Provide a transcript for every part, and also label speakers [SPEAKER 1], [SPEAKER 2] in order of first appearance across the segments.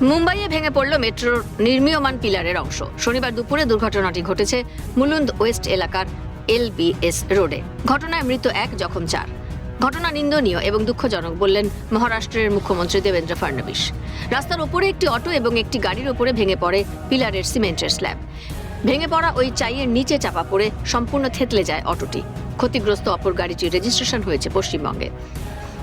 [SPEAKER 1] মুম্বাইয়ে ভেঙে পড়ল মেট্রোর নির্মীয়মান পিলারের অংশ। শনিবার দুপুরে দুর্ঘটনাটি ঘটেছে মুলুন্দ ওয়েস্ট এলাকার LBS রোডে। ঘটনায় মৃত 1, জখম 4। ঘটনা নিন্দনীয় এবং দুঃখজনক বললেন মহারাষ্ট্রের মুখ্যমন্ত্রী দেবেন্দ্র ফডনবিস। রাস্তার ওপরে একটি অটো এবং একটি গাড়ির ওপরে ভেঙে পড়ে পিলারের সিমেন্টের স্ল্যাব। ভেঙে পড়া ওই চাইয়ের নিচে চাপা পড়ে সম্পূর্ণ থেতলে যায় অটোটি। ক্ষতিগ্রস্ত অপর গাড়িটির রেজিস্ট্রেশন হয়েছে পশ্চিমবঙ্গে।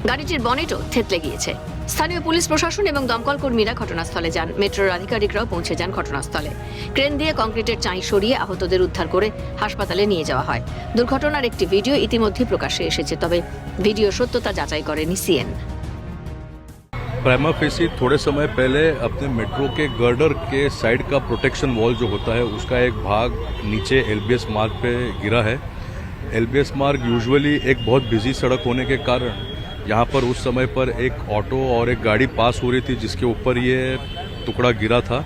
[SPEAKER 1] গাড়িটির বনেটও থেতলে গিয়েছে। স্থানীয় পুলিশ প্রশাসন এবং দমকল কর্মীরা ঘটনাস্থলে যান। মেট্রোর আধিকারিকরাও পৌঁছে যান ঘটনাস্থলে। ক্রেন দিয়ে কংক্রিটের চাই সরিয়ে আহতদের উদ্ধার করে হাসপাতালে নিয়ে যাওয়া হয়। দুর্ঘটনার একটি ভিডিও ইতিমধ্যে প্রকাশ্যে এসেছে, তবে ভিডিও সত্যতা যাচাই করেনি CNN।
[SPEAKER 2] प्राइमा फेसी थोड़े समय पहले अपने मेट्रो के गर्डर के साइड का प्रोटेक्शन वॉल जो होता है उसका एक भाग नीचे LBS मार्ग पे गिरा है। LBS मार्ग यूजुअली एक बहुत बिजी सड़क होने के कारण यहाँ पर उस समय पर एक ऑटो और एक गाड़ी पास हो रही थी जिसके ऊपर ये टुकड़ा गिरा था।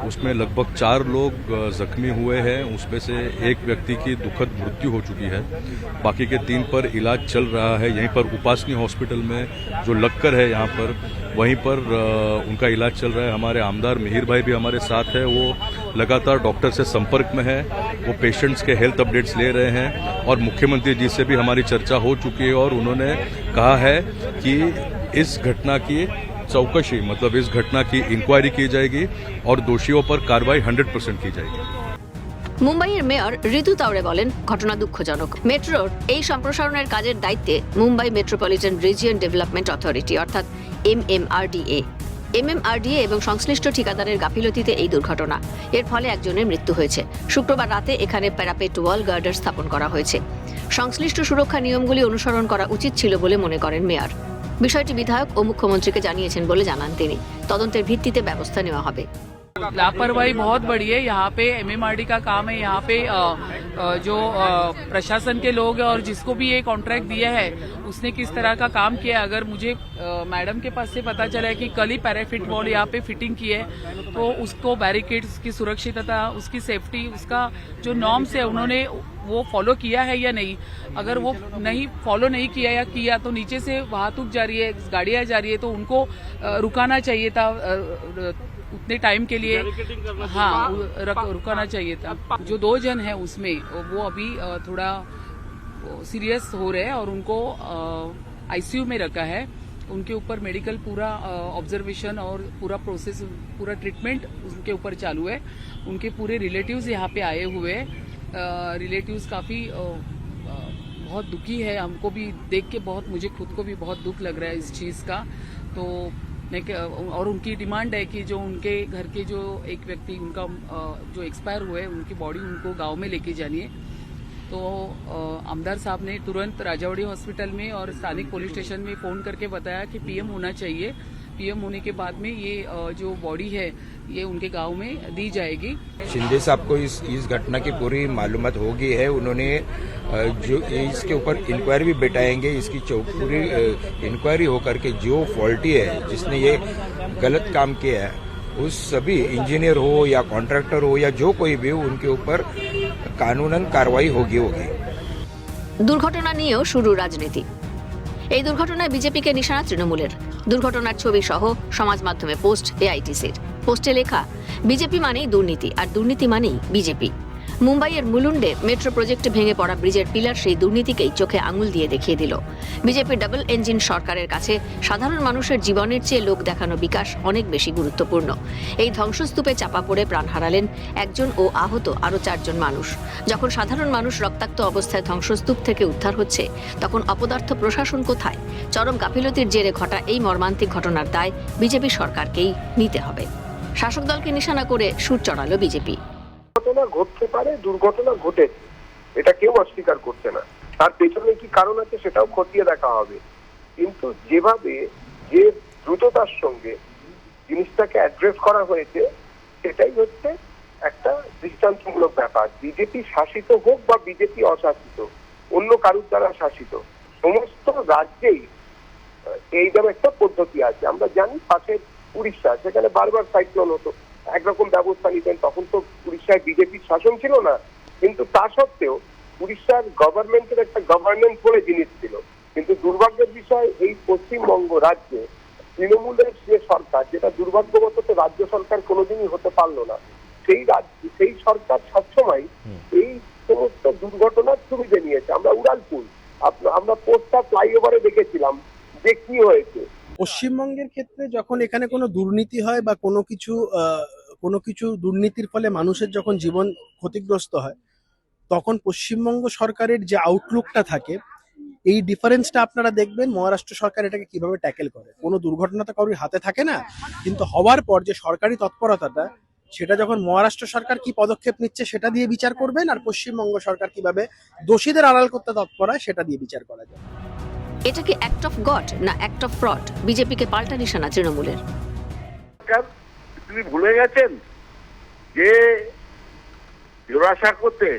[SPEAKER 2] उसमें लगभग 4 लोग जख्मी हुए हैं। उसमें से एक व्यक्ति की दुखद मृत्यु हो चुकी है। बाकी के 3 पर इलाज चल रहा है। यहीं पर उपासनी हॉस्पिटल में जो लक्कर है यहाँ पर वहीं पर उनका इलाज चल रहा है। हमारे आमदार मिहिर भाई भी हमारे साथ है। वो लगातार डॉक्टर से संपर्क में है। वो पेशेंट्स के हेल्थ अपडेट्स ले रहे हैं और मुख्यमंत्री जी से भी हमारी चर्चा हो चुकी है और उन्होंने कहा है कि इस घटना की चौकसी मतलब इस घटना की इंक्वायरी की जाएगी और दोषियों पर कार्रवाई 100% की जाएगी।
[SPEAKER 1] মুম্বাইয়ের মেয়র ঋতু তাওড়ে বলেন, ঘটনা দুঃখজনক। মেট্রোর এই সম্প্রসারণের কাজের দায়িত্বে Mumbai metropolitan region development authority অর্থাৎ MMRDA এবং সংশ্লিষ্ট ঠিকাদারের গাফিলতিতে এই দুর্ঘটনা। এর ফলে একজনের মৃত্যু হয়েছে। শুক্রবার রাতে এখানে প্যারাপেট ওয়াল গার্ডার স্থাপন করা হয়েছে। সংশ্লিষ্ট সুরক্ষা নিয়মগুলি অনুসরণ করা উচিত ছিল বলে মনে করেন মেয়র। বিষয়টি বিধায়ক ও মুখ্যমন্ত্রীকে জানিয়েছেন বলে জানান তিনি। তদন্তের ভিত্তিতে ব্যবস্থা নেওয়া হবে।
[SPEAKER 3] लापरवाही बहुत बड़ी है। यहाँ पे MMRD का काम है। यहाँ पे जो प्रशासन के लोग हैं और जिसको भी ये कॉन्ट्रैक्ट दिया है उसने किस तरह का काम किया है। अगर मुझे मैडम के पास से पता चला है कि कल ही पैराफिट वॉल यहाँ पे फिटिंग की है तो उसको बैरिकेड्स की सुरक्षितता, उसकी सेफ्टी, उसका जो नॉर्म्स है उन्होंने वो फॉलो किया है या नहीं। अगर वो नहीं फॉलो नहीं किया या किया तो नीचे से वाहतूक जा रही है, गाड़ियाँ जा रही है तो उनको रुकाना चाहिए था उतने टाइम के लिए। हाँ, रुकाना चाहिए था। जो 2 जन हैं उसमें वो अभी थोड़ा सीरियस हो रहे हैं और उनको ICU में रखा है। उनके ऊपर मेडिकल पूरा ऑब्जर्वेशन और पूरा प्रोसेस, पूरा ट्रीटमेंट उनके ऊपर चालू है। उनके पूरे रिलेटिव्स यहाँ पे आए हुए हैं। रिलेटिव्स काफ़ी बहुत दुखी है। हमको भी देख के बहुत, मुझे खुद को भी बहुत दुख लग रहा है इस चीज़ का। तो और उनकी डिमांड है कि जो उनके घर के जो एक व्यक्ति उनका जो एक्सपायर हुए उनकी बॉडी उनको गांव में लेके जानी है। तो आमदार साहब ने तुरंत राजावड़ी हॉस्पिटल में और स्थानिक पुलिस स्टेशन में फ़ोन करके बताया कि PM होना चाहिए। PM होने के बाद में ये जो बॉडी है ये उनके गांव में दी जाएगी।
[SPEAKER 4] शिंदे साहब को इस घटना की पूरी मालूमात हो गई है। उन्होंने जो इसके ऊपर इंक्वायरी भी बैठाएंगे। इसकी पूरी इंक्वायरी होकर के जो फॉल्टी है, जिसने ये गलत काम किया है, उस सभी इंजीनियर हो या कॉन्ट्रैक्टर हो या जो कोई भी हो उनके ऊपर कानूनन कार्रवाई होगी।
[SPEAKER 1] দুর্ঘটনা নিয়েও শুরু রাজনীতি। এই দুর্ঘটনায় বিজেপিকে নিশানা তৃণমূলের। দুর্ঘটনার ছবি সহ সমাজ মাধ্যমে পোস্ট AITCর। পোস্টে লেখা, বিজেপি মানেই দুর্নীতি আর দুর্নীতি মানেই বিজেপি। মুম্বাইয়ের মুলুন্ডে মেট্রো প্রজেক্টে ভেঙে পড়া ব্রিজের পিলার সেই দুর্নীতিকেই চোখে আঙুল দিয়ে দেখিয়ে দিল। বিজেপির ডাবল ইঞ্জিন সরকারের কাছে সাধারণ মানুষের জীবনের চেয়ে লোক দেখানো বিকাশ অনেক বেশি গুরুত্বপূর্ণ। এই ধ্বংসস্তূপে চাপা পড়ে প্রাণ হারালেন একজন ও আহত আরও 4 জন মানুষ। যখন সাধারণ মানুষ রক্তাক্ত অবস্থায় ধ্বংসস্তূপ থেকে উদ্ধার হচ্ছে তখন অপদার্থ প্রশাসন কোথায়? চরম গাফিলতির জেরে ঘটা এই মর্মান্তিক ঘটনার দায় বিজেপি সরকারকেই নিতে হবে। শাসক দলকে নিশানা করে সুর চড়ালো বিজেপি।
[SPEAKER 5] ঘটনা ঘটতে পারে, দুর্ঘটনা ঘটেছে, এটা কেউ অস্বীকার করছে না। তার পেছনে কি কারণ আছে সেটাও খতিয়ে দেখা হবে। কিন্তু যেভাবে যে দ্রুততার সঙ্গে জিনিসটাকে অ্যাড্রেস করা হয়েছে সেটাই হচ্ছে একটা দৃষ্টান্তমূলক ব্যাপার। বিজেপি শাসিত হোক বা বিজেপি অশাসিত, অন্য কারুর দ্বারা শাসিত, সমস্ত রাজ্যেই এইরকম একটা পদ্ধতি আছে। আমরা জানি পাশের উড়িষ্যা, সেখানে বারবার সাইক্লোন হতো, একরকম ব্যবস্থা নিতেন। তখন তো উড়িষ্যায় বিজেপির শাসন ছিল না, কিন্তু তা সত্ত্বেও উড়িষ্যার গভর্নমেন্টের একটা গভর্নেন্স বলে জিনিস ছিল। কিন্তু দুর্ভাগ্যের বিষয় এই পশ্চিমবঙ্গ রাজ্যে তৃণমূলের যে সরকার, যে যেটা দুর্ভাগ্যবশত রাজ্য সরকার কোনোদিনই হতে পারলো না। সেই সরকার সবসময় এই সমস্ত দুর্ঘটনার সুবিধে নিয়েছে। আমরা উড়ালপুল, আমরা পোস্টটা ফ্লাইওভারে দেখেছিলাম যে কি হয়েছে।
[SPEAKER 6] পশ্চিমবঙ্গের ক্ষেত্রে যখন এখানে কোনো দুর্নীতি হয় বা কোনো কিছু দুর্নীতির ফলে মানুষের যখন জীবন ক্ষতিগ্রস্ত হয়, তখন পশ্চিমবঙ্গ সরকারের যে আউটলুকটা থাকে, এই ডিফারেন্সটা আপনারা দেখবেন মহারাষ্ট্র সরকার এটাকে কিভাবে ট্যাকেল করে। কোনো দুর্ঘটনা তো কারোর হাতে থাকে না, কিন্তু হওয়ার পর যে সরকারি তৎপরতাটা, সেটা যখন মহারাষ্ট্র সরকার কি পদক্ষেপ নিচ্ছে সেটা দিয়ে বিচার করবেন, আর পশ্চিমবঙ্গ সরকার কিভাবে দোষীদের আড়াল করতে তৎপর হয় সেটা দিয়ে বিচার করা যায়।
[SPEAKER 1] এটা কি অ্যাক্ট অফ গড না অ্যাক্ট অফ ফ্রড? বিজেপিকে পাল্টা নিশানা তৃণমূলের।
[SPEAKER 7] তিনি ভুলে গেছেন যে জোড়াসাঁকোতে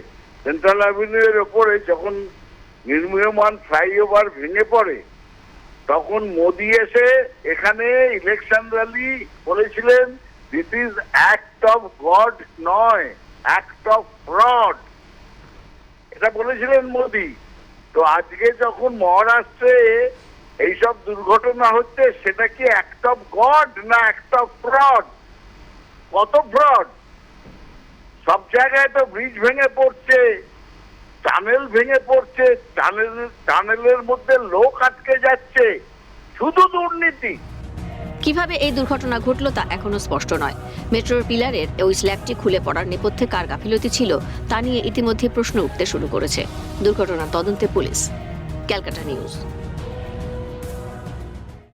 [SPEAKER 7] সেন্ট্রাল অ্যাভিনিউয়ের ওপরে যখন নির্মীয়মান ফ্লাইওভার ভেঙে পড়ে, তখন মোদি এসে এখানে ইলেকশন র্যালি বলেছিলেন this is act of god নয়, অ্যাক্ট অফ ফ্রড, এটা বলেছিলেন মোদি। তো আজকে যখন মহারাষ্ট্রে এইসব দুর্ঘটনা হচ্ছে, সেটা কি অ্যাক্ট অফ গড না অ্যাক্ট অফ ফ্রড? কত ফ্রড! সব জায়গায় তো ব্রিজ ভেঙে পড়ছে, টানেল ভেঙে পড়ছে, টানেলের মধ্যে লোক আটকে যাচ্ছে, শুধু দুর্নীতি।
[SPEAKER 1] কিভাবে এই দুর্ঘটনা ঘটল তা এখনো স্পষ্ট নয়। মেট্রোর পিলারের ওই স্ল্যাবটি খুলে পড়ার নেপথ্যে কার গাফিলতি ছিল তা নিয়ে ইতিমধ্যে প্রশ্ন উঠতে শুরু করেছে। দুর্ঘটনার তদন্তে পুলিশ। ক্যালকাটা নিউজ।